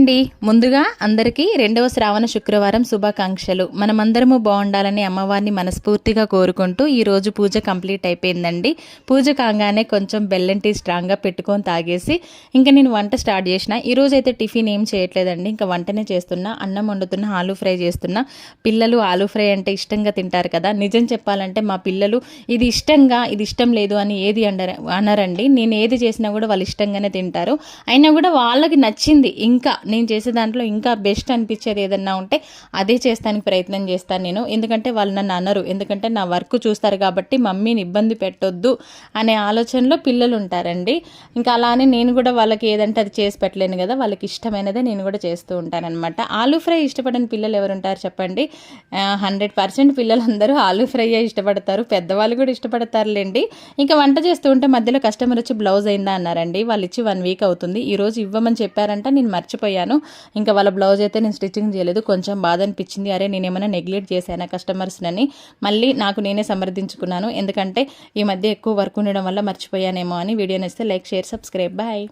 అండి. ముందుగా అందరికీ రెండవ శ్రావణ శుక్రవారం శుభాకాంక్షలు. మనమందరము బాగుండాలని అమ్మవారిని మనస్ఫూర్తిగా కోరుకుంటూ ఈరోజు పూజ కంప్లీట్ అయిపోయిందండి. పూజ కాగానే కొంచెం బెల్లం టీ స్ట్రాంగ్గా పెట్టుకొని తాగేసి ఇంకా నేను వంట స్టార్ట్ చేసిన. ఈరోజు అయితే టిఫిన్ ఏం చేయట్లేదండి, ఇంకా వంటనే చేస్తున్నా. అన్నం వండుతున్నా, ఆలూ ఫ్రై చేస్తున్నా. పిల్లలు ఆలూ ఫ్రై అంటే ఇష్టంగా తింటారు కదా. నిజం చెప్పాలంటే మా పిల్లలు ఇది ఇష్టం లేదు అని ఏది అనరండి. నేను ఏది చేసినా కూడా వాళ్ళు ఇష్టంగానే తింటారు. అయినా కూడా వాళ్ళకి నచ్చింది ఇంకా నేను చేసే దాంట్లో ఇంకా బెస్ట్ అనిపించేది ఏదన్నా ఉంటే అదే చేస్తానికి ప్రయత్నం చేస్తాను నేను. ఎందుకంటే వాళ్ళు నన్ను అనరు, ఎందుకంటే నా వర్క్ చూస్తారు కాబట్టి మమ్మీని ఇబ్బంది పెట్టొద్దు అనే ఆలోచనలో పిల్లలు ఉంటారండి. ఇంకా అలానే నేను కూడా వాళ్ళకి ఏదంటే అది చేసి పెట్టలేను కదా, వాళ్ళకి ఇష్టమైనదే నేను కూడా చేస్తూ ఉంటానన్నమాట. ఆలూ ఫ్రై ఇష్టపడని పిల్లలు ఎవరు ఉంటారు చెప్పండి? 100% పిల్లలందరూ ఆలూ ఫ్రైయే ఇష్టపడతారు, పెద్దవాళ్ళు కూడా ఇష్టపడతారులేండి. ఇంకా వంట చేస్తూ ఉంటే మధ్యలో కస్టమర్ వచ్చి బ్లౌజ్ అయిందా అన్నారండి. వాళ్ళు ఇచ్చి 1 వీక్ అవుతుంది. ఈరోజు ఇవ్వమని చెప్పారంట, నేను మర్చిపోయాను. ఇంకా వాళ్ళ బ్లౌజ్ అయితే నేను స్టిచ్చింగ్ చేయలేదు. కొంచెం బాధ అనిపించింది, అరే నేనేమైనా నెగ్లెక్ట్ చేశానా కస్టమర్స్ని. మళ్ళీ నాకు నేనే సమర్థించుకున్నాను, ఎందుకంటే ఈ మధ్య ఎక్కువ వర్క్ ఉండడం వల్ల మర్చిపోయానేమో అని. వీడియో నచ్చితే లైక్, షేర్, సబ్స్క్రైబ్. బాయ్.